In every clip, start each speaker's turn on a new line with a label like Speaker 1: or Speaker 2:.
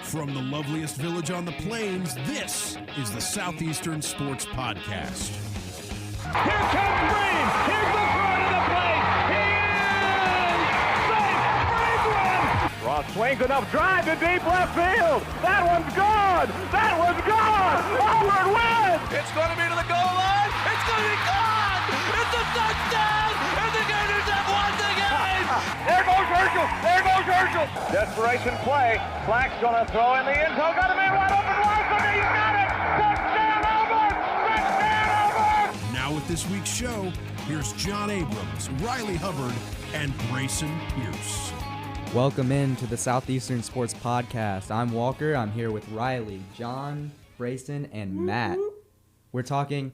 Speaker 1: From the loveliest village on the plains, this is the Southeastern Sports Podcast.
Speaker 2: Here comes Reeves. Here's the front of the plate. He is safe. Brave run. Ross swings enough drive to deep left field. That one's gone. That one's gone. Howard wins. It's going to be to the goal line. It's going to be gone. It's a touchdown. And the Gators have won the game. There goes Herschel. There goes Herschel. Desperation play. Flack's going to throw in the end zone. Got him in wide open. Washington, you got it. Touchdown over. Touchdown over.
Speaker 1: Now with this week's show, here's John Abrams, Riley Hubbard, and Grayson Pierce.
Speaker 3: Welcome in to the Southeastern Sports Podcast. I'm Walker. I'm here with Riley, John, Grayson, and Matt. We're talking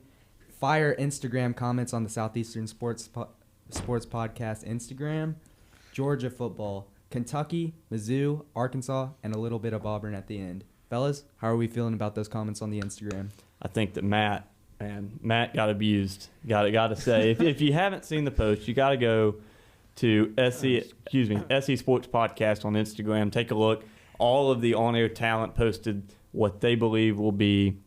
Speaker 3: fire Instagram comments on the Southeastern Sports Podcast Instagram, Georgia football, Kentucky, Mizzou, Arkansas, and a little bit of Auburn at the end. Fellas, how are we feeling about those comments on the Instagram?
Speaker 4: I think that Matt got abused. Got to say, if you haven't seen the post, you got to go to SE Sports Podcast on Instagram. Take a look. All of the on-air talent posted what they believe will be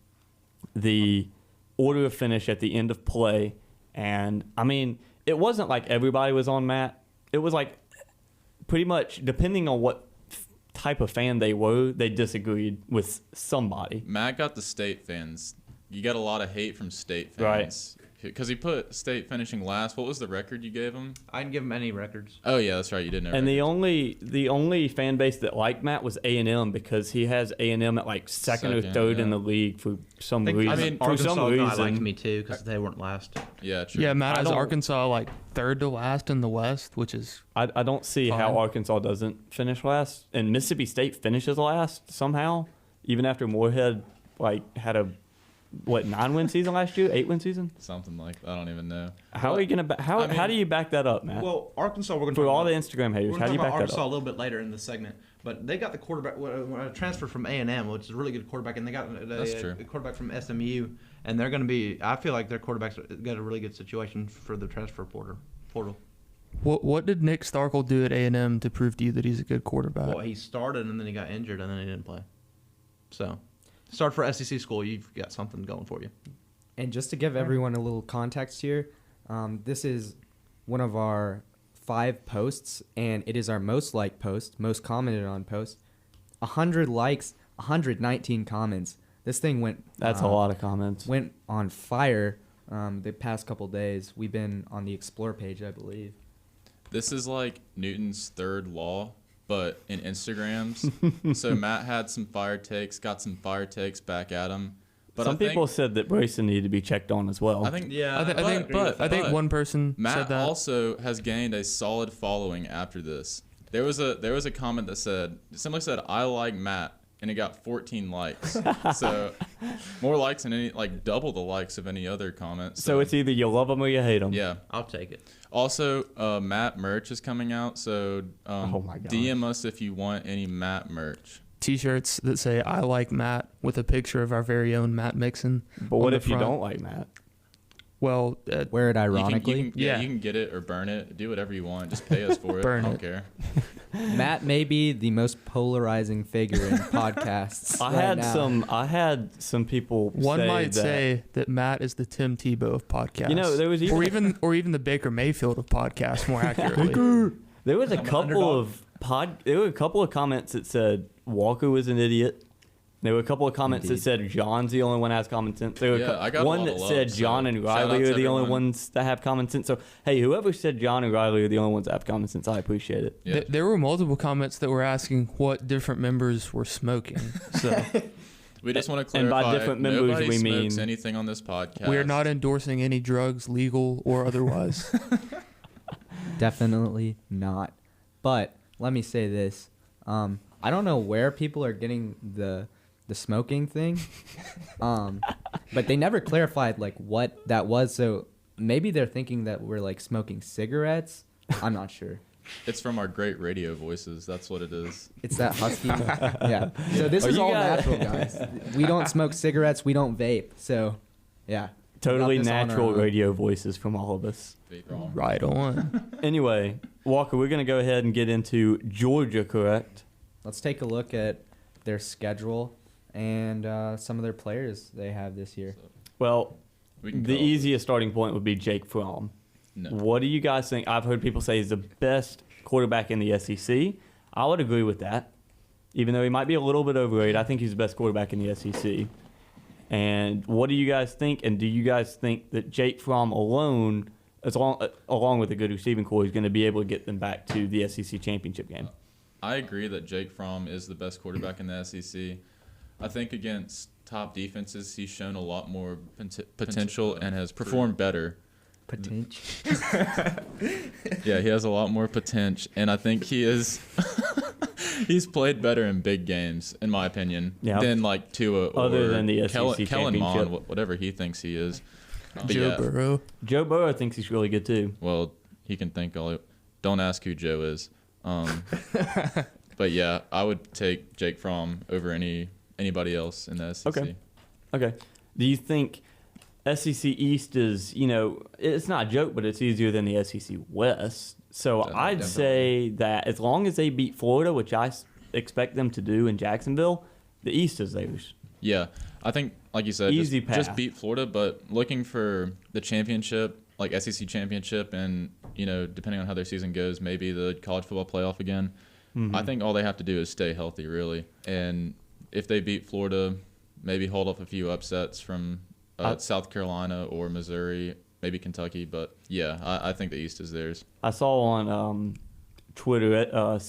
Speaker 4: the order of finish at the end of play. And, I mean, it wasn't like everybody was on Matt. It was like pretty much, depending on what type of fan they were, they disagreed with somebody.
Speaker 5: Matt got the State fans. You got a lot of hate from State fans. Right. Because he put State finishing last. What was the record you gave him?
Speaker 6: I didn't give him any records.
Speaker 5: Oh, yeah, that's right. You didn't know.
Speaker 4: And the only fan base that liked Matt was A&M, because he has A&M at like second or third in the league for some reason.
Speaker 6: I mean, Arkansas liked me too because they weren't last.
Speaker 5: Yeah, true.
Speaker 7: Yeah, Matt has Arkansas like third to last in the West, which is
Speaker 4: I don't see
Speaker 7: fine.
Speaker 4: how Arkansas doesn't finish last. And Mississippi State finishes last somehow, even after Moorhead had a 9-win season last year, 8-win season,
Speaker 5: something like that. I don't even know.
Speaker 4: How are you gonna? How do you back that up, Matt?
Speaker 6: Well, Arkansas, we're going
Speaker 4: to for all the Instagram haters. How do you back that up?
Speaker 6: Arkansas a little bit later in the segment, but they got the quarterback when transferred from A&M, which is a really good quarterback, and they got a quarterback from SMU, and they're going to be. I feel like their quarterbacks got a really good situation for the transfer portal.
Speaker 7: What did Nick Starkel do at A&M to prove to you that he's a good quarterback?
Speaker 6: Well, he started and then he got injured and then he didn't play. So. Start for SEC school, you've got something going for you.
Speaker 3: And just to give everyone a little context here, this is one of our 5 posts, and it is our most liked post, most commented on post. 100 likes, 119 comments. This thing went...
Speaker 4: That's a lot of comments.
Speaker 3: Went on fire the past couple days. We've been on the Explore page, I believe.
Speaker 5: This is like Newton's third law, but in Instagrams. So Matt had some fire takes, got some fire takes back at him. But
Speaker 4: some people said that Brayson needed to be checked on as well.
Speaker 5: I think,
Speaker 7: I think one person
Speaker 5: Matt
Speaker 7: said that.
Speaker 5: also has gained a solid following after this. There was a comment that said, simply said, "I like Matt," and it got 14 likes. So more likes than any, like double the likes of any other comment.
Speaker 4: So it's either you love him or you hate him.
Speaker 5: Yeah,
Speaker 6: I'll take it.
Speaker 5: Also, Matt merch is coming out, so
Speaker 4: oh my God.
Speaker 5: DM us if you want any Matt merch.
Speaker 7: T-shirts that say "I like Matt" with a picture of our very own Matt Mixon.
Speaker 4: But what if you don't like Matt?
Speaker 7: Well,
Speaker 3: wear it ironically.
Speaker 5: You can get it or burn it. Do whatever you want. Just pay us for it. I don't care.
Speaker 3: Matt may be the most polarizing figure in podcasts.
Speaker 4: I had some people.
Speaker 7: One might say that Matt is the Tim Tebow of podcasts.
Speaker 4: You know, there was
Speaker 7: even the Baker Mayfield of podcasts, more accurately.
Speaker 4: There was a couple of comments that said Walker was an idiot. There were a couple of comments that said John's the only one that has common sense. There were
Speaker 5: I got
Speaker 4: one that said John and Riley are the only ones that have common sense. So, hey, whoever said John and Riley are the only ones that have common sense, I appreciate it.
Speaker 5: Yeah.
Speaker 7: There were multiple comments that were asking what different members were smoking. So
Speaker 5: we just want to clarify.
Speaker 4: And by different members,
Speaker 5: nobody
Speaker 4: we
Speaker 5: smokes
Speaker 4: mean
Speaker 5: anything on this podcast.
Speaker 7: we are not endorsing any drugs, legal or otherwise.
Speaker 3: Definitely not. But let me say this. I don't know where people are getting the smoking thing, but they never clarified like what that was. So maybe they're thinking that we're like smoking cigarettes. I'm not sure.
Speaker 5: It's from our great radio voices. That's what it is.
Speaker 3: It's that husky. Yeah. So this is all natural, guys. We don't smoke cigarettes. We don't vape. So, yeah.
Speaker 4: Totally natural radio voices from all of us.
Speaker 7: Right on.
Speaker 4: Anyway, Walker, we're going to go ahead and get into Georgia, correct?
Speaker 3: let's take a look at their schedule and some of their players they have this year.
Speaker 4: Well,
Speaker 5: We can
Speaker 4: the
Speaker 5: go-
Speaker 4: easiest starting point would be Jake Fromm.
Speaker 5: No.
Speaker 4: What do you guys think? I've heard people say he's the best quarterback in the SEC. I would agree with that. Even though he might be a little bit overrated, I think he's the best quarterback in the SEC. And what do you guys think? And do you guys think that Jake Fromm alone, along with a good receiving core, is going to be able to get them back to the SEC championship game?
Speaker 5: I agree that Jake Fromm is the best quarterback in the SEC. I think against top defenses, he's shown a lot more potential and has performed better.
Speaker 3: Potench.
Speaker 5: Yeah, he has a lot more potential, and I think he's played better in big games, in my opinion, than like Tua or
Speaker 4: Other than the SEC
Speaker 5: Kellen Mond,
Speaker 4: championship.
Speaker 5: whatever he thinks he is. But
Speaker 7: Joe
Speaker 5: yeah,
Speaker 7: Burrow.
Speaker 4: Joe Burrow thinks he's really good too.
Speaker 5: well, he can think all. Don't ask who Joe is. But yeah, I would take Jake Fromm over anybody else in the SEC.
Speaker 4: Okay. Do you think SEC East is, it's not a joke, but it's easier than the SEC West? So I'd say that as long as they beat Florida, which I expect them to do in Jacksonville, the East is theirs.
Speaker 5: Yeah, I think, like you said,
Speaker 4: Easy
Speaker 5: just
Speaker 4: path.
Speaker 5: beat Florida, but looking for the championship, like SEC championship, and depending on how their season goes, maybe the college football playoff again. I think all they have to do is stay healthy, really. And if they beat Florida, maybe hold off a few upsets from South Carolina or Missouri, maybe Kentucky. But yeah, I think the East is theirs.
Speaker 4: I saw on Twitter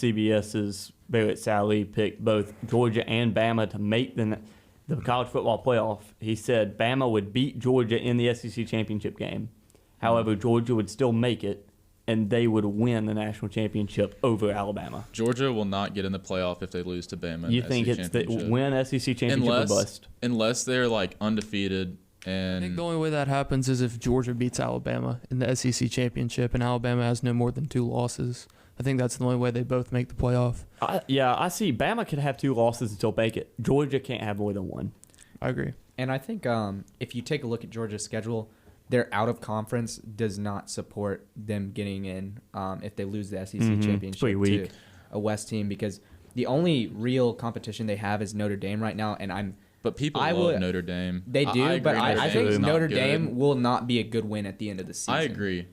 Speaker 4: CBS's Barrett Sally picked both Georgia and Bama to make the college football playoff. He said Bama would beat Georgia in the SEC championship game. However, Georgia would still make it, and they would win the national championship over Alabama.
Speaker 5: Georgia will not get in the playoff if they lose to Bama. in
Speaker 4: You
Speaker 5: the
Speaker 4: think
Speaker 5: SEC
Speaker 4: it's the
Speaker 5: championship.
Speaker 4: win SEC championship or bust?
Speaker 5: Unless they're like undefeated
Speaker 7: I
Speaker 5: and
Speaker 7: think the only way that happens is if Georgia beats Alabama in the SEC championship and Alabama has no more than 2 losses. I think that's the only way they both make the playoff.
Speaker 4: I see. Bama could have 2 losses and still make it. Georgia can't have more than 1.
Speaker 7: I agree.
Speaker 3: And I think if you take a look at Georgia's schedule, their out of conference does not support them getting in if they lose the SEC championship
Speaker 4: pretty weak.
Speaker 3: to a West team, because the only real competition they have is Notre Dame right now, and
Speaker 5: But people
Speaker 3: I
Speaker 5: love
Speaker 3: would-
Speaker 5: Notre Dame.
Speaker 3: they do,
Speaker 5: I
Speaker 3: but
Speaker 5: agree
Speaker 3: I
Speaker 5: Dame
Speaker 3: think
Speaker 5: is not
Speaker 3: Notre
Speaker 5: good.
Speaker 3: Dame will not be a good win at the end of the season.
Speaker 5: I agree.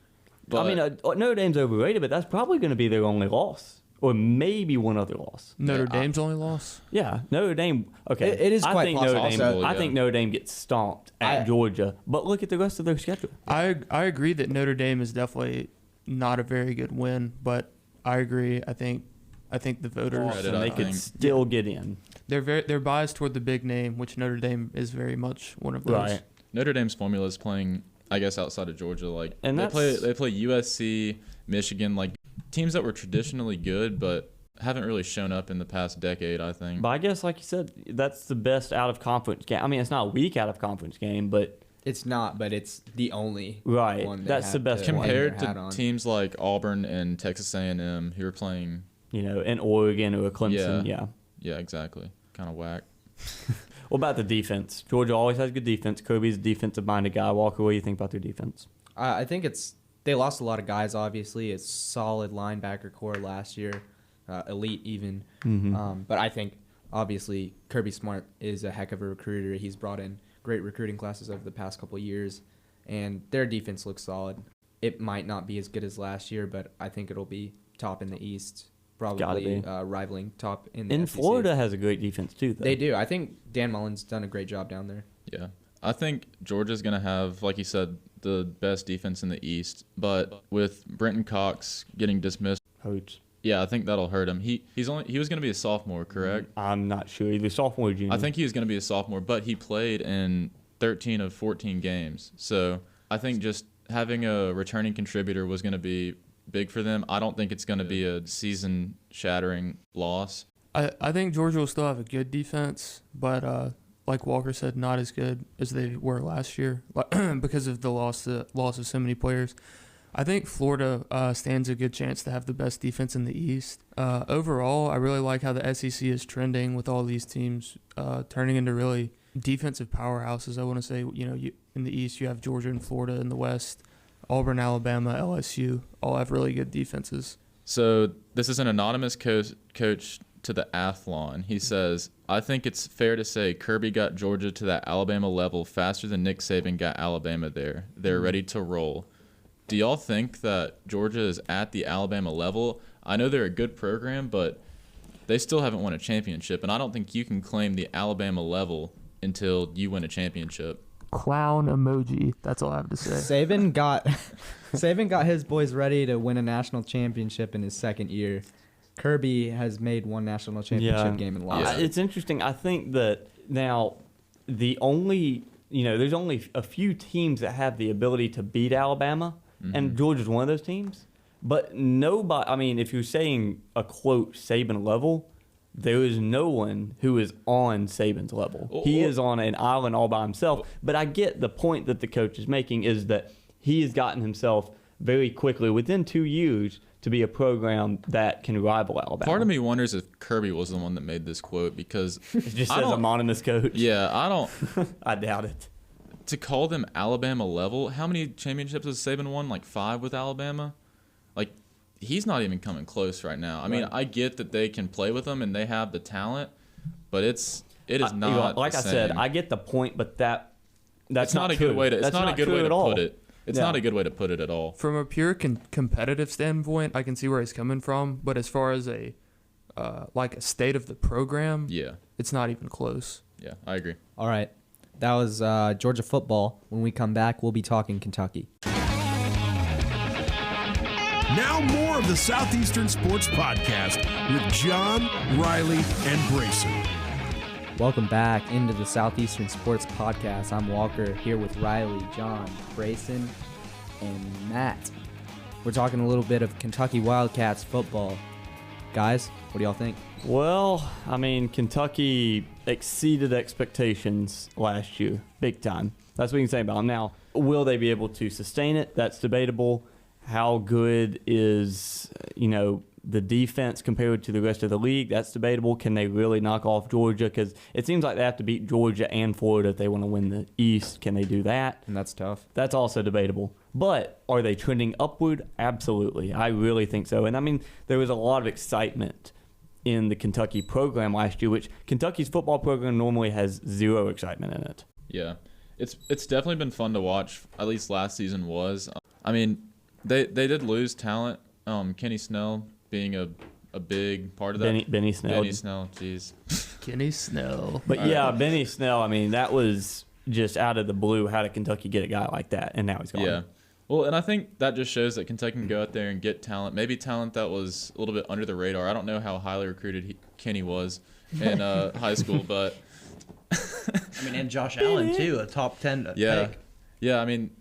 Speaker 5: But
Speaker 4: Notre Dame's overrated, but that's probably going to be their only loss, or maybe one other loss.
Speaker 7: Notre
Speaker 5: Yeah,
Speaker 7: Dame's only loss?
Speaker 4: Yeah, Notre Dame. Okay,
Speaker 3: It is
Speaker 4: I
Speaker 3: quite
Speaker 4: think
Speaker 3: possible.
Speaker 4: Notre Dame.
Speaker 5: Also,
Speaker 4: I
Speaker 5: yeah.
Speaker 4: think Notre Dame gets stomped at Georgia, but look at the rest of their schedule.
Speaker 7: I agree that Notre Dame is definitely not a very good win, but I agree. I think the voters
Speaker 5: Credit,
Speaker 4: And
Speaker 5: I
Speaker 4: they could
Speaker 5: think.
Speaker 4: still get in.
Speaker 7: they're biased toward the big name, which Notre Dame is very much one of those.
Speaker 4: Right.
Speaker 5: Notre Dame's formula is playing, I guess, outside of Georgia. Like
Speaker 4: And
Speaker 5: they
Speaker 4: that's-
Speaker 5: play USC, Michigan, like teams that were traditionally good, but haven't really shown up in the past decade. I think.
Speaker 4: But I guess, like you said, that's the best out of conference game. I mean, it's not a weak out of conference game, but
Speaker 3: It's not, but it's the only
Speaker 4: Right.
Speaker 3: one they
Speaker 4: That's
Speaker 3: have
Speaker 4: the best
Speaker 3: to
Speaker 4: one.
Speaker 3: hang their
Speaker 5: Compared
Speaker 3: hat
Speaker 5: to
Speaker 3: on.
Speaker 5: teams like Auburn and Texas A&M, who are playing,
Speaker 4: in Oregon or Clemson, yeah.
Speaker 5: yeah, exactly, kind of whack.
Speaker 4: What about the defense? Georgia always has good defense. Kirby's a defensive-minded guy. Walker, what do you think about their defense?
Speaker 3: I think they lost a lot of guys. Obviously, it's solid linebacker core last year, elite even. But I think obviously Kirby Smart is a heck of a recruiter. He's brought in great recruiting classes over the past couple of years, and their defense looks solid. It might not be as good as last year, but I think it'll be top in the East, probably rivaling top in the
Speaker 4: And
Speaker 3: SEC.
Speaker 4: Florida has a great defense, too, though.
Speaker 3: They do. I think Dan Mullen's done a great job down there.
Speaker 5: Yeah. I think Georgia's going to have, like you said, the best defense in the East. But with Brenton Cox getting dismissed,
Speaker 4: Coach.
Speaker 5: yeah, I think that'll hurt him. He was going to be a sophomore, correct?
Speaker 4: I'm not sure. Either sophomore or junior.
Speaker 5: I think he was going to be a sophomore, but he played in 13 of 14 games. So I think just having a returning contributor was going to be big for them. I don't think it's going to be a season-shattering loss.
Speaker 7: I think Georgia will still have a good defense, but like Walker said, not as good as they were last year because of the loss of so many players. I think Florida stands a good chance to have the best defense in the East. Overall, I really like how the SEC is trending with all these teams turning into really defensive powerhouses. I want to say, in the East you have Georgia and Florida. In the West, Auburn, Alabama, LSU all have really good defenses.
Speaker 5: So this is an anonymous coach to the Athlon. He says, I think it's fair to say Kirby got Georgia to that Alabama level faster than Nick Saban got Alabama there. They're ready to roll. Do y'all think that Georgia is at the Alabama level? I know they're a good program, but they still haven't won a championship, and I don't think you can claim the Alabama level until you win a championship.
Speaker 7: Clown emoji. That's all I have to say.
Speaker 3: Saban got his boys ready to win a national championship in his second year. Kirby has made one national championship game and lost.
Speaker 4: It's interesting. I think that now there's only a few teams that have the ability to beat Alabama, and Georgia's one of those teams. But nobody, I mean, if you're saying a quote Saban level, there is no one who is on Saban's level. He is on an island all by himself. But I get the point that the coach is making is that he has gotten himself very quickly, within 2 years, to be a program that can rival Alabama.
Speaker 5: Part of me wonders if Kirby was the one that made this quote because
Speaker 4: it just says anonymous coach.
Speaker 5: Yeah, I don't.
Speaker 4: I doubt it.
Speaker 5: To call them Alabama level, how many championships has Saban won? Like 5 with Alabama? Like, he's not even coming close right now. I mean, I get that they can play with them and they have the talent, but it is not.
Speaker 4: Like
Speaker 5: the
Speaker 4: I
Speaker 5: same.
Speaker 4: said, I get the point, but that's
Speaker 5: not a good way to. It's not a good way to put it. It's
Speaker 4: Yeah.
Speaker 5: not a good way to put it at all.
Speaker 7: From a pure competitive standpoint, I can see where he's coming from. But as far as a state of the program,
Speaker 5: Yeah,
Speaker 7: it's not even close.
Speaker 5: yeah, I agree.
Speaker 3: All right. That was Georgia football. When we come back, we'll be talking Kentucky.
Speaker 1: Now more of the Southeastern Sports Podcast with John, Riley, and Brayson.
Speaker 3: Welcome back into the Southeastern Sports Podcast. I'm Walker here with Riley, John, Brayson, and Matt. We're talking a little bit of Kentucky Wildcats football. Guys, what do y'all think?
Speaker 4: Well, I mean, Kentucky exceeded expectations last year, big time. That's what you can say about them. Now, will they be able to sustain it? That's debatable. How good is, the defense compared to the rest of the league? That's debatable. Can they really knock off Georgia? Because it seems like they have to beat Georgia and Florida if they want to win the East. Can they do that?
Speaker 3: And that's tough.
Speaker 4: That's also debatable. But are they trending upward? Absolutely. I really think so. And, I mean, there was a lot of excitement in the Kentucky program last year, which Kentucky's football program normally has zero excitement in it.
Speaker 5: Yeah, it's definitely been fun to watch. At least last season was. I mean, they did lose talent. Kenny Snell being a big part of that.
Speaker 4: Benny Snell.
Speaker 5: Benny Snell, jeez.
Speaker 7: Kenny Snell.
Speaker 4: But yeah, Benny Snell, I mean, that was just out of the blue. How did Kentucky get a guy like that? And now he's gone.
Speaker 5: Yeah. Well, and I think that just shows that Kentucky can go out there and get talent. Maybe talent that was a little bit under the radar. I don't know how highly recruited Kenny was in high school, but
Speaker 6: I mean, and Josh Allen too, a top 10 pick.
Speaker 5: Yeah. I mean,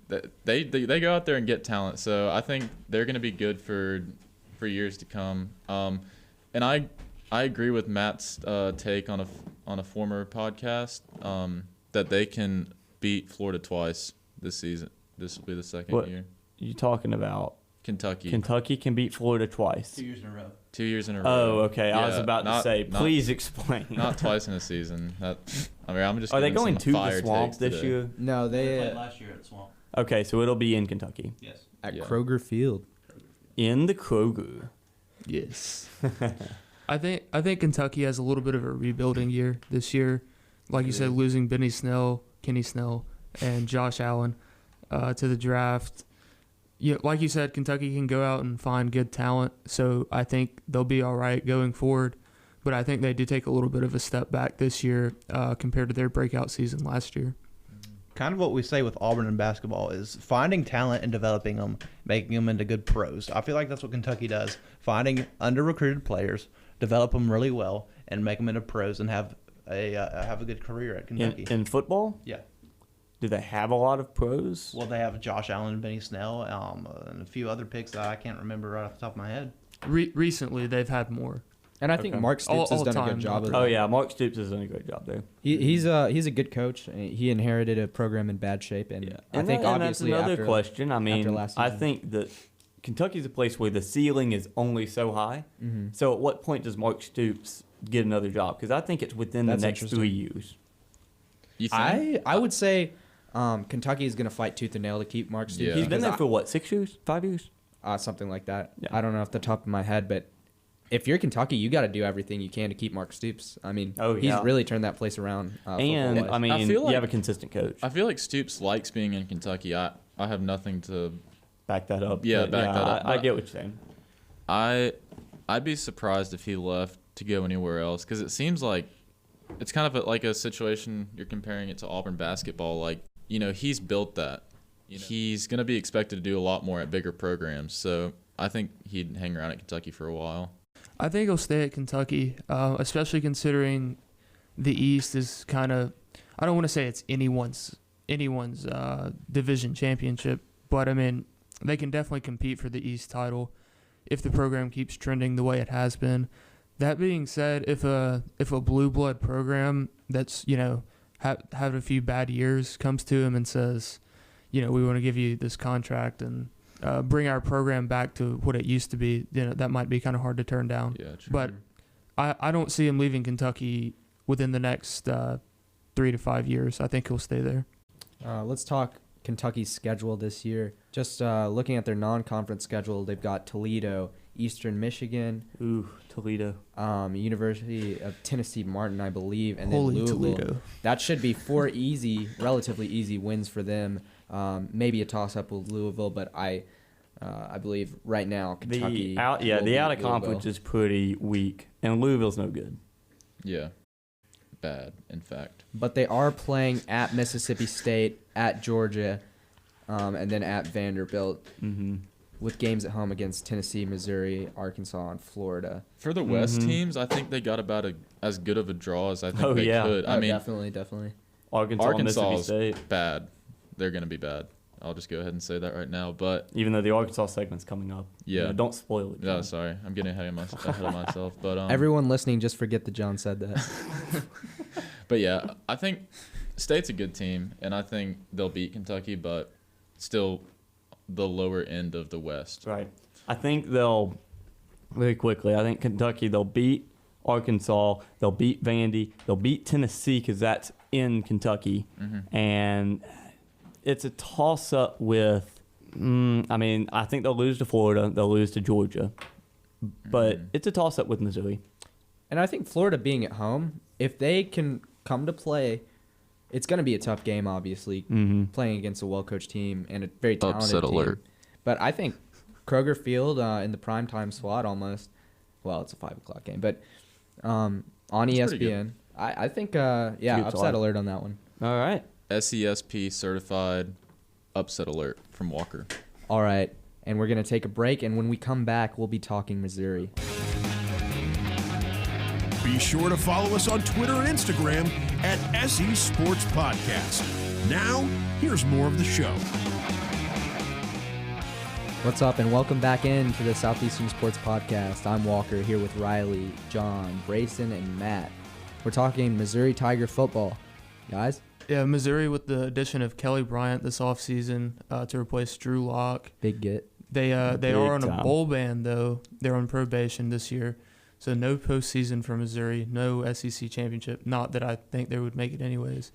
Speaker 5: they go out there and get talent. So I think they're going to be good for years to come. And I agree with Matt's take on a former podcast that they can beat Florida twice this season. This will be the second year.
Speaker 4: You talking about?
Speaker 5: Kentucky.
Speaker 4: Kentucky can beat Florida twice.
Speaker 6: 2 years in a row.
Speaker 5: 2 years in a row.
Speaker 4: Oh, okay.
Speaker 5: Yeah,
Speaker 4: I was about to say, please explain.
Speaker 5: Not twice in a season. I'm just.
Speaker 4: Are they
Speaker 5: giving
Speaker 4: going
Speaker 5: some
Speaker 4: to
Speaker 5: fire
Speaker 4: the Swamp
Speaker 5: takes
Speaker 4: this
Speaker 5: today.
Speaker 4: year?
Speaker 3: No,
Speaker 6: They
Speaker 3: they
Speaker 6: played last year at the Swamp.
Speaker 4: Okay, so it'll be in Kentucky.
Speaker 6: Yes.
Speaker 3: at
Speaker 5: Yeah.
Speaker 3: Kroger Field.
Speaker 4: In the Kroger.
Speaker 7: Yes. I think Kentucky has a little bit of a rebuilding year this year. Like you said, losing Benny Snell, Kenny Snell, and Josh Allen to the draft. Yeah, like you said, Kentucky can go out and find good talent, so I think they'll be all right going forward. But I think they did take a little bit of a step back this year compared to their breakout season last year.
Speaker 6: Kind of what we say with Auburn in basketball is finding talent and developing them, making them into good pros. I feel like that's what Kentucky does. Finding under-recruited players, develop them really well, and make them into pros and have a good career at Kentucky.
Speaker 4: In football?
Speaker 6: Yeah.
Speaker 4: Do they have a lot of pros?
Speaker 6: Well, they have Josh Allen and Benny Snell and a few other picks that I can't remember right off the top of my head.
Speaker 7: Recently, they've had more.
Speaker 3: And I think
Speaker 4: Okay.
Speaker 3: Mark Stoops has done a good job of it.
Speaker 4: Oh, yeah. Mark Stoops has done a great job there.
Speaker 3: He's a good coach. He inherited a program in bad shape, and I think obviously
Speaker 4: that's another
Speaker 3: after
Speaker 4: question. I mean,
Speaker 3: last
Speaker 4: I
Speaker 3: season.
Speaker 4: think that Kentucky's a place where the ceiling is only so high.
Speaker 3: Mm-hmm.
Speaker 4: So at what point does Mark Stoops get another job? Because I think it's within
Speaker 3: That's
Speaker 4: the next
Speaker 3: interesting.
Speaker 4: 3 years.
Speaker 5: You think?
Speaker 3: I would say Kentucky is going to fight tooth and nail to keep Mark Stoops.
Speaker 5: Yeah.
Speaker 4: He's been
Speaker 3: because
Speaker 4: there for what, 6 years, 5 years?
Speaker 3: something like that.
Speaker 4: Yeah.
Speaker 3: I don't know off the top of my head, but if you're Kentucky, you got to do everything you can to keep Mark Stoops. I mean, he's really turned that place around.
Speaker 4: And I mean,
Speaker 5: I feel like,
Speaker 4: you have a consistent coach.
Speaker 5: I feel like Stoops likes being in Kentucky. I have nothing to
Speaker 4: back that up.
Speaker 5: Yeah, back that up.
Speaker 4: I get what you're saying.
Speaker 5: I'd be surprised if he left to go anywhere else, because it seems like it's kind of like a situation, you're comparing it to Auburn basketball. Like, he's built that. He's going to be expected to do a lot more at bigger programs. So I think he'd hang around at Kentucky for a while.
Speaker 7: I think he'll stay at Kentucky, especially considering the East is kind of, I don't want to say it's anyone's division championship, but I mean, they can definitely compete for the East title if the program keeps trending the way it has been. That being said, if a blue blood program that's, had a few bad years comes to him and says, we want to give you this contract and bring our program back to what it used to be, that might be kind of hard to turn down.
Speaker 5: Yeah, true.
Speaker 7: But I don't see him leaving Kentucky within the next 3 to 5 years. I think he'll stay there.
Speaker 3: Let's talk Kentucky's schedule this year. Just looking at their non-conference schedule, they've got Toledo, Eastern Michigan,
Speaker 4: Toledo,
Speaker 3: University of Tennessee Martin, I believe, and then
Speaker 7: Holy
Speaker 3: Louisville.
Speaker 7: Toledo.
Speaker 3: That should be 4 relatively easy wins for them. Maybe a toss-up with Louisville, but I believe right now Kentucky.
Speaker 4: the out of conference is pretty weak, and Louisville's no good.
Speaker 5: Yeah, bad, in fact.
Speaker 3: But they are playing at Mississippi State, at Georgia, and then at Vanderbilt, with games at home against Tennessee, Missouri, Arkansas, and Florida.
Speaker 5: For the West teams, I think they got about as good of a draw as I think they could. I mean,
Speaker 3: definitely.
Speaker 4: Arkansas, Mississippi State,
Speaker 5: bad. They're going to be bad. I'll just go ahead and say that right now. But
Speaker 4: even though the Arkansas segment's coming up, don't spoil it.
Speaker 5: Yeah, sorry, I'm getting ahead of myself. But
Speaker 3: everyone listening, just forget that John said that.
Speaker 5: But yeah, I think State's a good team, and I think they'll beat Kentucky, but still the lower end of the West.
Speaker 4: Right. I think they'll very quickly. I think Kentucky, they'll beat Arkansas, they'll beat Vandy, they'll beat Tennessee because that's in Kentucky, and it's a toss-up with. I think they'll lose to Florida, they'll lose to Georgia, but it's a toss-up with Missouri.
Speaker 3: And I think Florida being at home, if they can come to play, it's going to be a tough game, obviously, playing against a well-coached team and a very talented
Speaker 5: Upset
Speaker 3: team.
Speaker 5: alert.
Speaker 3: But I think Kroger Field in the primetime slot almost, well, it's a 5 o'clock game, but on ESPN, I think, upset alert on that one.
Speaker 4: All right.
Speaker 5: SESP certified upset alert from Walker.
Speaker 3: All right, and we're going to take a break, and when we come back, we'll be talking Missouri.
Speaker 1: Be sure to follow us on Twitter and Instagram at SE Sports Podcast. Now, here's more of the show.
Speaker 3: What's up, and welcome back into the Southeastern Sports Podcast. I'm Walker, here with Riley, John, Brayson, and Matt. We're talking Missouri Tiger football. Guys?
Speaker 7: Yeah, Missouri with the addition of Kelly Bryant this offseason to replace Drew Lock.
Speaker 3: Big get.
Speaker 7: They are on a bowl ban, though. They're on probation this year. So no postseason for Missouri, no SEC championship. Not that I think they would make it anyways.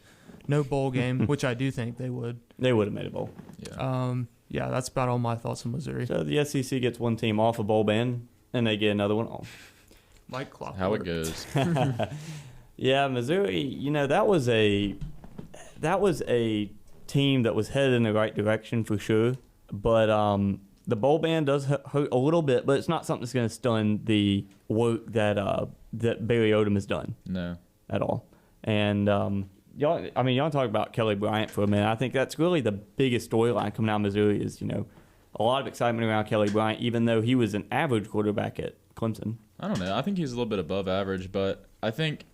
Speaker 7: No bowl game, which I do think they would.
Speaker 4: They would have made a bowl.
Speaker 7: Yeah. That's about all my thoughts on Missouri.
Speaker 4: So the SEC gets one team off a bowl ban, and they get another one off.
Speaker 7: Like clockwork.
Speaker 5: How it goes.
Speaker 4: Yeah, Missouri, that was a team that was headed in the right direction for sure. But the bowl ban does hurt a little bit, but it's not something that's going to stun the work that Barry Odom has done.
Speaker 5: No.
Speaker 4: At all. And y'all talk about Kelly Bryant for a minute. I think that's really the biggest storyline coming out of Missouri is, a lot of excitement around Kelly Bryant, even though he was an average quarterback at Clemson.
Speaker 5: I don't know. I think he's a little bit above average, but I think,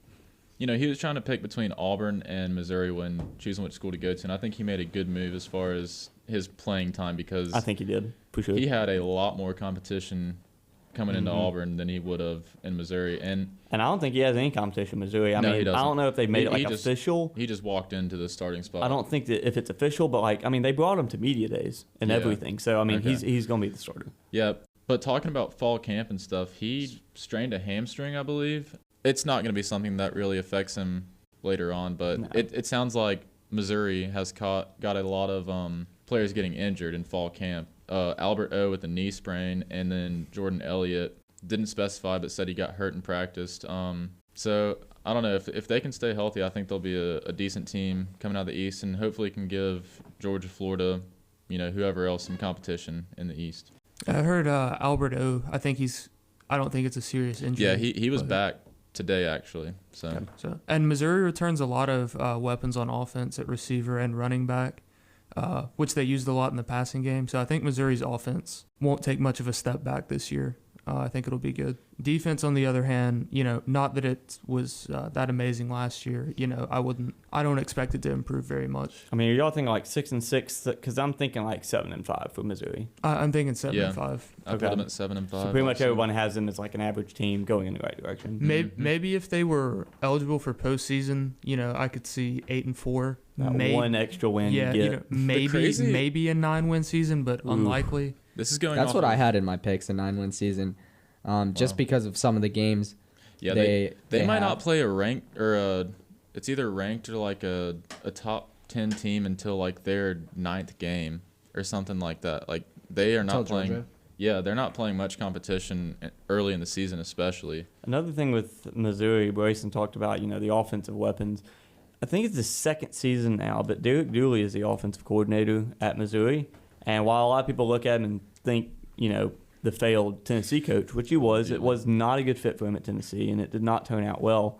Speaker 5: he was trying to pick between Auburn and Missouri when choosing which school to go to, and I think he made a good move as far as his playing time because
Speaker 4: I think he did, for sure.
Speaker 5: He had a lot more competition coming into Auburn than he would have in Missouri. And
Speaker 4: I don't think he has any competition in Missouri. I
Speaker 5: he
Speaker 4: mean,
Speaker 5: doesn't.
Speaker 4: I don't know if they made it official.
Speaker 5: He just walked into the starting spot.
Speaker 4: I don't think that if it's official, but they brought him to media days and everything. So, he's going to be the starter.
Speaker 5: Yeah, but talking about fall camp and stuff, he strained a hamstring, I believe. It's not going to be something that really affects him later on, but it sounds like Missouri has got a lot of players getting injured in fall camp. Albert O with a knee sprain, and then Jordan Elliott didn't specify, but said he got hurt and practiced. So I don't know if they can stay healthy. I think they'll be a decent team coming out of the East, and hopefully can give Georgia, Florida, whoever else some competition in the East.
Speaker 7: I heard Albert O. I don't think it's a serious injury.
Speaker 5: Yeah, he was back today actually. So
Speaker 7: and Missouri returns a lot of weapons on offense at receiver and running back, which they used a lot in the passing game. So I think Missouri's offense won't take much of a step back this year. I think it'll be good. Defense, on the other hand, not that it was that amazing last year. I don't expect it to improve very much.
Speaker 4: I mean, are y'all thinking like 6-6? Because I'm thinking like 7-5 for Missouri.
Speaker 7: I'm thinking 7-5.
Speaker 5: I put them at 7-5.
Speaker 4: So pretty much everyone has them as like an average team going in the right direction.
Speaker 7: Maybe if they were eligible for postseason, I could see 8-4.
Speaker 4: One extra win.
Speaker 7: Yeah, maybe a 9-win season, but unlikely.
Speaker 5: This is going.
Speaker 3: That's what I had in my picks, a 9-win season, just because of some of the games.
Speaker 5: Yeah, they might not play a ranked or it's either ranked or like a top 10 team until like their 9th game or something like that. Like they are not playing. Georgia. Yeah, they're not playing much competition early in the season, especially.
Speaker 4: Another thing with Missouri, Brayson talked about, the offensive weapons. I think it's the second season now, but Derek Dooley is the offensive coordinator at Missouri. And while a lot of people look at him and think, the failed Tennessee coach, which he was, it was not a good fit for him at Tennessee, and it did not turn out well.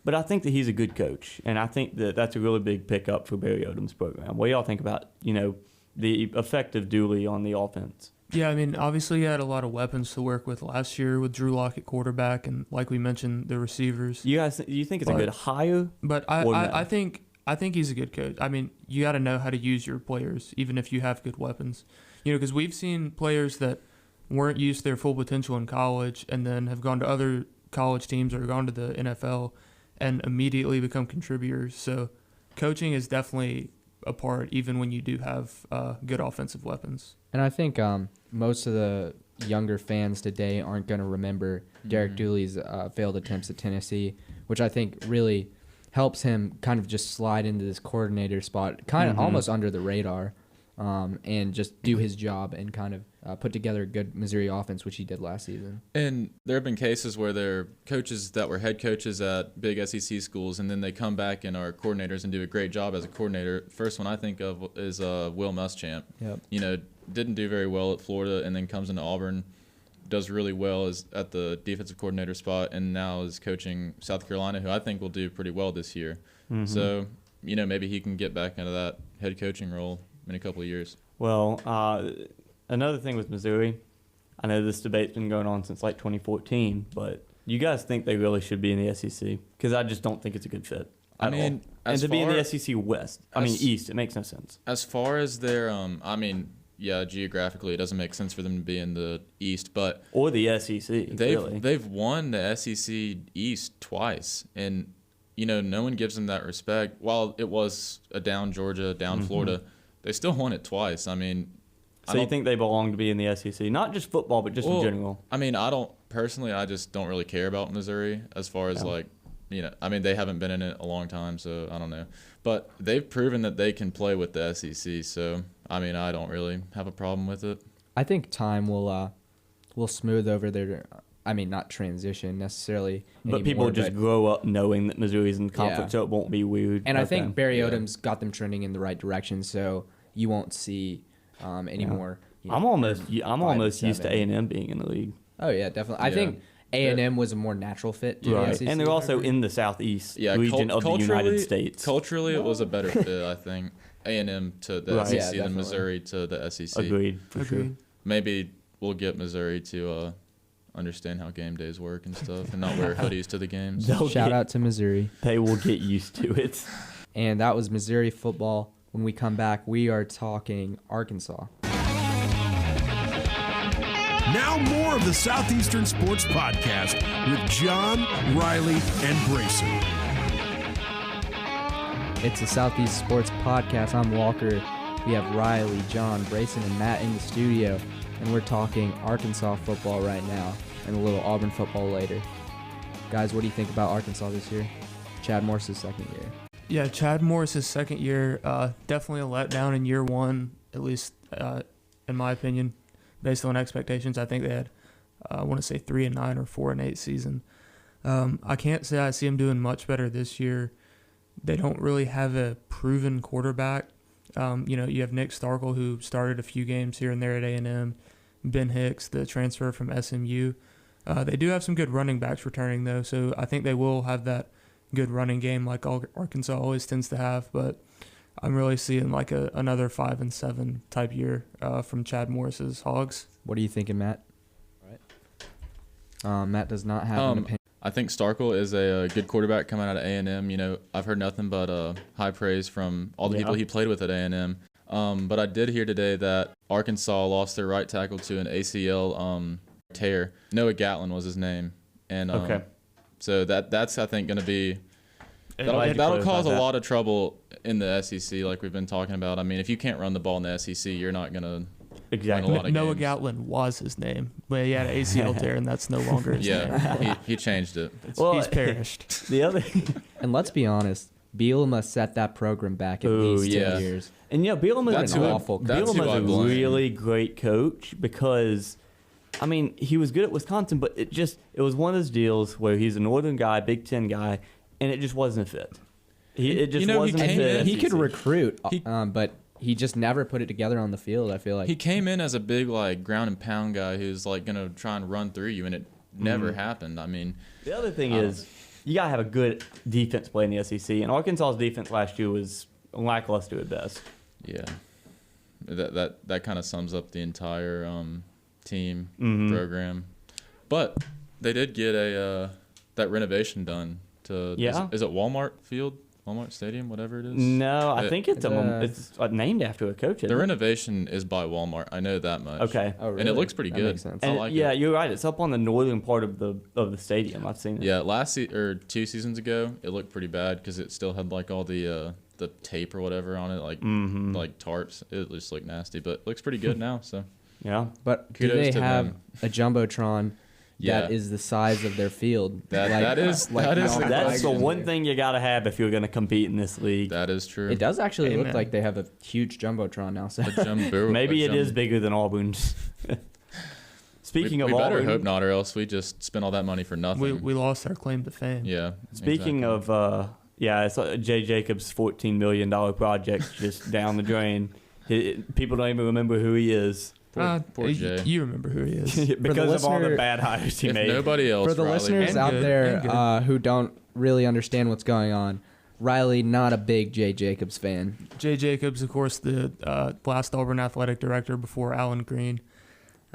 Speaker 4: But I think that he's a good coach, and I think that that's a really big pickup for Barry Odom's program. What do y'all think about, the effect of Dooley on the offense?
Speaker 7: Yeah, I mean, obviously he had a lot of weapons to work with last year with Drew Lock at quarterback, and like we mentioned, the receivers.
Speaker 4: You think it's a good hire?
Speaker 7: But I think he's a good coach. I mean, you got to know how to use your players, even if you have good weapons. Because we've seen players that weren't used to their full potential in college and then have gone to other college teams or gone to the NFL and immediately become contributors. So coaching is definitely a part, even when you do have good offensive weapons.
Speaker 3: And I think most of the younger fans today aren't going to remember Derek Dooley's failed attempts at Tennessee, which I think really helps him kind of just slide into this coordinator spot, kind of almost under the radar, and just do his job and kind of put together a good Missouri offense, which he did last season.
Speaker 5: And there have been cases where there are coaches that were head coaches at big SEC schools, and then they come back and are coordinators and do a great job as a coordinator. First one I think of is Will Muschamp.
Speaker 3: Yep.
Speaker 5: Didn't do very well at Florida, and then comes into Auburn, does really well as at the defensive coordinator spot, and now is coaching South Carolina, who I think will do pretty well this year. So, maybe he can get back into that head coaching role in a couple of years.
Speaker 4: Well, another thing with Missouri, I know this debate's been going on since like 2014, but you guys think they really should be in the SEC? Because I just don't think it's a good fit. And to be in the SEC West, East, it makes no sense.
Speaker 5: As far as their, yeah, geographically, it doesn't make sense for them to be in the East, but
Speaker 4: or the SEC.
Speaker 5: They've won the SEC East twice, and no one gives them that respect. While it was a down Georgia, down Florida, they still won it twice. I mean,
Speaker 4: so you think they belong to be in the SEC, not just football, but just in general?
Speaker 5: I mean, I just don't really care about Missouri as far as they haven't been in it a long time, so I don't know. But they've proven that they can play with the SEC, so I don't really have a problem with it.
Speaker 3: I think time will smooth over their, not transition necessarily anymore,
Speaker 4: but people just grow up knowing that Missouri's in the conference, so it won't be weird.
Speaker 3: And I think Barry Odom's got them trending in the right direction, so you won't see anymore.
Speaker 4: I'm almost used to A&M being in the league.
Speaker 3: Oh yeah, definitely. I think A&M was a more natural fit to the SEC.
Speaker 4: And they're also in the southeast region of the United States.
Speaker 5: Culturally, it was a better fit, I think. A&M to the SEC than Missouri to the SEC.
Speaker 4: Agreed.
Speaker 5: Maybe we'll get Missouri to understand how game days work and stuff and not wear hoodies to the games.
Speaker 3: Shout out to Missouri.
Speaker 4: They will get used to it.
Speaker 3: And that was Missouri football. When we come back, we are talking Arkansas.
Speaker 1: Now more of the Southeastern Sports Podcast with John, Riley, and Brayson.
Speaker 3: It's the Southeast Sports Podcast. I'm Walker. We have Riley, John, Brayson, and Matt in the studio, and we're talking Arkansas football right now and a little Auburn football later. Guys, what do you think about Arkansas this year? Chad Morris's second year.
Speaker 7: Yeah, Chad Morris's second year, definitely a letdown in year one, at least in my opinion, based on expectations. I think they had I want to say 3-9 or 4-8 season. I can't say I see him doing much better this year. They don't really have a proven quarterback. You have Nick Starkel, who started a few games here and there at A&M. Ben Hicks, the transfer from SMU. They do have some good running backs returning, though, so I think they will have that good running game like Arkansas always tends to have. But I'm really seeing like another 5-7 type year from Chad Morris's Hogs.
Speaker 3: What are you thinking, Matt? Matt does not have an opinion.
Speaker 5: I think Starkel is a good quarterback coming out of A&M. I've heard nothing but high praise from all the people he played with at A&M. But I did hear today that Arkansas lost their right tackle to an ACL tear. Noah Gatlin was his name. And so that's I think going to be that'll cause a lot of trouble in the SEC, like we've been talking about. I mean, if you can't run the ball in the SEC, you're not going to win a lot of
Speaker 7: Noah
Speaker 5: games.
Speaker 7: Gatlin was his name, but he had an ACL tear, and that's no longer his name.
Speaker 5: Yeah, he changed it.
Speaker 7: He's perished.
Speaker 4: The other,
Speaker 3: And let's be honest, Bielema set that program back at least 10 years.
Speaker 4: and Bielema
Speaker 5: That's
Speaker 4: is
Speaker 5: who
Speaker 3: awful.
Speaker 5: that's who I
Speaker 4: a
Speaker 5: blame.
Speaker 4: really great coach because, I mean, he was good at Wisconsin, but it was one of those deals where he's a Northern guy, Big Ten guy, and it just wasn't a fit. It just wasn't a fit.
Speaker 3: He could recruit, but he just never put it together on the field, I feel like.
Speaker 5: He came in as a big ground and pound guy who's gonna try and run through you, and it never happened. I mean,
Speaker 4: The other thing is, you gotta have a good defense play in the SEC, and Arkansas's defense last year was lackluster at best.
Speaker 5: yeah, that kind of sums up the entire team program. But they did get that renovation done to is it Walmart Field? Walmart Stadium, whatever it is.
Speaker 4: No, I think it's named after a coach.
Speaker 5: The renovation is by Walmart. I know that much.
Speaker 4: Okay.
Speaker 3: Oh, really?
Speaker 5: And it looks pretty
Speaker 3: That
Speaker 5: good.
Speaker 3: makes sense.
Speaker 5: I
Speaker 4: And
Speaker 5: like
Speaker 4: yeah,
Speaker 5: it.
Speaker 4: you're right. It's up on the northern part of the stadium. I've seen it.
Speaker 5: Yeah, or 2 seasons ago, it looked pretty bad because it still had all the tape or whatever on it, like tarps. It just looked nasty, but it looks pretty good now. So
Speaker 4: Yeah.
Speaker 3: But do
Speaker 5: Kudos
Speaker 3: they
Speaker 5: to
Speaker 3: have
Speaker 5: them.
Speaker 3: a Jumbotron
Speaker 5: Yeah.
Speaker 3: that is the size of their field?
Speaker 5: That is
Speaker 4: That's the one thing you gotta have if you're gonna compete in this league.
Speaker 5: That is true.
Speaker 3: It does actually look
Speaker 7: Amen.
Speaker 3: like they have a huge Jumbotron now. So
Speaker 4: Maybe it is bigger than Auburn's. Speaking
Speaker 5: we
Speaker 4: of
Speaker 5: better
Speaker 4: Auburn,
Speaker 5: hope not, or else we just spent all that money for nothing.
Speaker 7: We lost our claim to fame.
Speaker 5: Yeah.
Speaker 4: speaking
Speaker 5: exactly.
Speaker 4: of it's Jay Jacobs' $14 million project just down the drain. People don't even remember who he is.
Speaker 5: Poor Jay.
Speaker 7: You remember who he is.
Speaker 4: because of all the
Speaker 3: listener-
Speaker 4: bad hires he
Speaker 5: if
Speaker 4: made.
Speaker 5: nobody else,
Speaker 3: for the
Speaker 5: Riley,
Speaker 3: listeners
Speaker 7: And
Speaker 3: out
Speaker 7: good,
Speaker 3: there
Speaker 7: and good.
Speaker 3: who don't really understand what's going on, Riley, not a big Jay Jacobs fan.
Speaker 7: Jay Jacobs, of course, the last Auburn athletic director before Alan Green.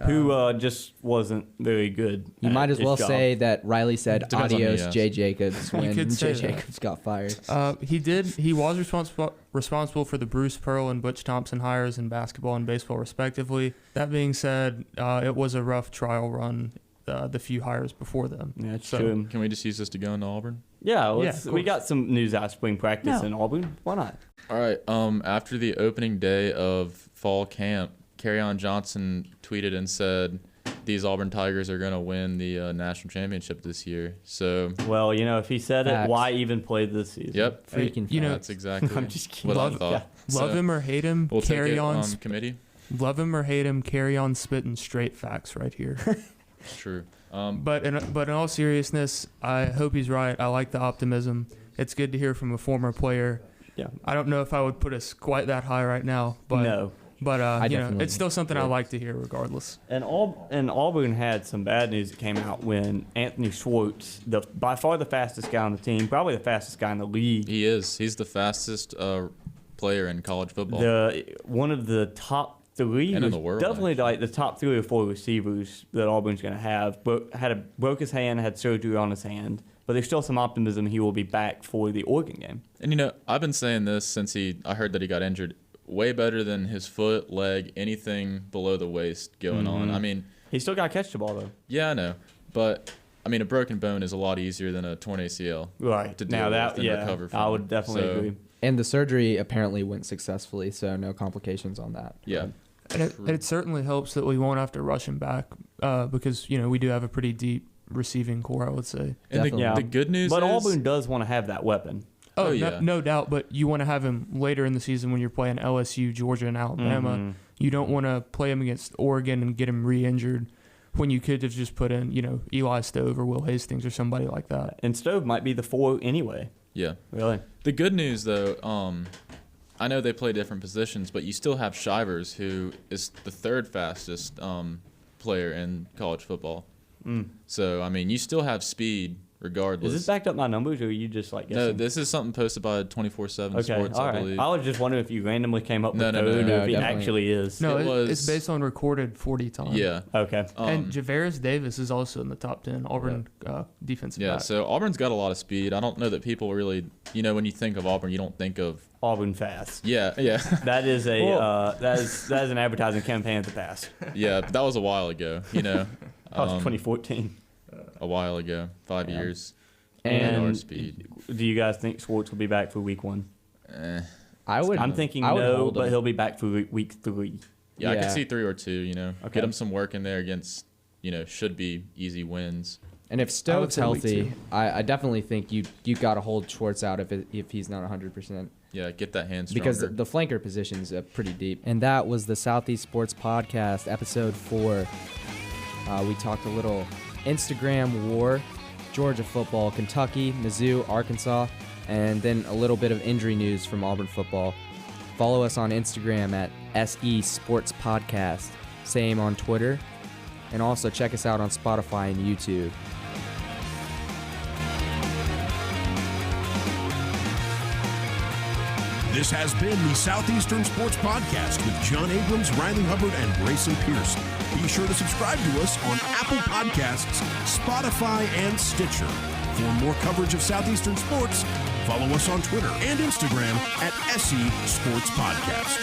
Speaker 4: who just wasn't very good.
Speaker 3: You
Speaker 4: at
Speaker 3: might as
Speaker 4: his
Speaker 3: well
Speaker 4: job.
Speaker 3: say that Riley said
Speaker 5: Depends on who you
Speaker 3: adios
Speaker 5: ask.
Speaker 3: Jay Jacobs when
Speaker 7: could say
Speaker 3: Jay
Speaker 7: that.
Speaker 3: Jacobs got fired.
Speaker 7: He was responsible for the Bruce Pearl and Butch Thompson hires in basketball and baseball, respectively. That being said, it was a rough trial run. The few hires before them.
Speaker 4: Yeah, it's
Speaker 7: So-
Speaker 4: true.
Speaker 5: Can we just use this to go into Auburn?
Speaker 4: Yeah,
Speaker 7: of
Speaker 4: we got
Speaker 7: course.
Speaker 4: some news out of spring practice
Speaker 3: No.
Speaker 4: in Auburn. Why not?
Speaker 5: All right. After the opening day of fall camp, Kerryon Johnson tweeted and said, "These Auburn Tigers are going to win the national championship this year." So,
Speaker 4: Well, if he said
Speaker 3: Facts.
Speaker 4: it, why even play this season?
Speaker 5: yep,
Speaker 3: Freaking
Speaker 7: You know,
Speaker 5: that's exactly
Speaker 4: I'm just kidding.
Speaker 5: what I
Speaker 7: Love-
Speaker 5: thought.
Speaker 7: Love
Speaker 5: So,
Speaker 7: him or hate him,
Speaker 5: We'll take
Speaker 7: carry
Speaker 5: it
Speaker 7: on.
Speaker 5: committee.
Speaker 7: Love him or hate him, carry on spitting straight facts right here.
Speaker 5: True.
Speaker 7: But in all seriousness, I hope he's right. I like the optimism. It's good to hear from a former player.
Speaker 4: Yeah.
Speaker 7: I don't know if I would put us quite that high right now, but
Speaker 4: No.
Speaker 7: But
Speaker 3: definitely
Speaker 7: it's still something I
Speaker 3: would.
Speaker 7: like to hear regardless.
Speaker 4: And Auburn had some bad news that came out when Anthony Schwartz, by far the fastest guy on the team, probably the fastest guy in the league,
Speaker 5: He is. He's the fastest player in college football.
Speaker 4: one of the top three,
Speaker 5: And in the world,
Speaker 4: definitely
Speaker 5: actually.
Speaker 4: like the top 3 or 4 receivers that Auburn's going to have. Broke his hand, had surgery on his hand, but there's still some optimism he will be back for the Oregon game.
Speaker 5: And I've been saying this since I heard that he got injured. Way better than his foot, leg, anything below the waist going on. I mean,
Speaker 4: He still got to catch the ball though.
Speaker 5: yeah, I know, but I mean, a broken bone is a lot easier than a torn ACL.
Speaker 4: Right.
Speaker 5: To deal
Speaker 4: Now
Speaker 5: with
Speaker 4: that,
Speaker 5: and
Speaker 4: yeah,
Speaker 5: recover from.
Speaker 4: I would definitely
Speaker 5: So,
Speaker 4: agree.
Speaker 3: And the surgery apparently went successfully, so no complications on that.
Speaker 5: Yeah,
Speaker 7: And it certainly helps that we won't have to rush him back because we do have a pretty deep receiving core, I would say.
Speaker 5: and
Speaker 3: Definitely.
Speaker 5: the good news
Speaker 4: But
Speaker 5: is
Speaker 4: Auburn does want to have that weapon.
Speaker 5: Oh,
Speaker 7: no,
Speaker 5: yeah.
Speaker 7: no doubt. But you want to have him later in the season when you're playing LSU, Georgia, and Alabama. You don't want to play him against Oregon and get him re-injured when you could have just put in, Eli Stove or Will Hastings or somebody like that.
Speaker 4: And Stove might be the 4 anyway.
Speaker 5: Yeah.
Speaker 4: Really?
Speaker 5: The good news, though, I know they play different positions, but you still have Shivers, who is the 3rd fastest player in college football. So, I mean, you still have speed regardless.
Speaker 4: Is this backed up by numbers, or are you just like guessing?
Speaker 5: No, this is something posted by 24/7 Sports,
Speaker 4: all
Speaker 5: I
Speaker 4: right.
Speaker 5: believe.
Speaker 4: I was just wondering if you randomly came up with
Speaker 5: No,
Speaker 4: code, or if it
Speaker 3: definitely.
Speaker 4: actually is.
Speaker 7: No,
Speaker 5: It
Speaker 7: it's
Speaker 5: was-
Speaker 7: based on recorded 40 times.
Speaker 5: Yeah.
Speaker 4: Okay.
Speaker 7: And Javaris Davis is also in the top 10 Auburn defensive
Speaker 5: Yeah,
Speaker 7: back.
Speaker 5: so Auburn's got a lot of speed. I don't know that people really, when you think of Auburn, you don't think of.
Speaker 4: Auburn fast.
Speaker 5: Yeah.
Speaker 4: That is that is an advertising campaign at the pass.
Speaker 5: Yeah, but that was a while ago,
Speaker 4: That was 2014.
Speaker 5: a while ago, 5 years.
Speaker 3: And
Speaker 5: our speed.
Speaker 4: Do you guys think Schwartz will be back for week 1?
Speaker 3: I would.
Speaker 4: I'm thinking
Speaker 3: I would
Speaker 4: no,
Speaker 3: hold
Speaker 4: but
Speaker 3: him.
Speaker 4: he'll be back for week 3.
Speaker 5: Yeah, I
Speaker 3: Yeah.
Speaker 5: could see 3 or 2,
Speaker 4: Okay.
Speaker 5: Get him some work in there against, should be easy wins.
Speaker 3: And if Stove's
Speaker 7: say week
Speaker 3: healthy,
Speaker 7: 2.
Speaker 3: I definitely think you got to hold Schwartz out if he's not 100%.
Speaker 5: Yeah, get that hand stronger.
Speaker 3: Because the flanker position's pretty deep. And that was the Southeast Sports Podcast, episode 4. We talked a little Instagram war, Georgia football, Kentucky, Mizzou, Arkansas, and then a little bit of injury news from Auburn football. Follow us on Instagram at SE Sports Podcast. Same on Twitter. And also check us out on Spotify and YouTube.
Speaker 1: This has been the Southeastern Sports Podcast with John Abrams, Riley Hubbard, and Grayson Pierce. Be sure to subscribe to us on Apple Podcasts, Spotify, and Stitcher. For more coverage of Southeastern sports, follow us on Twitter and Instagram at SE Sports Podcast.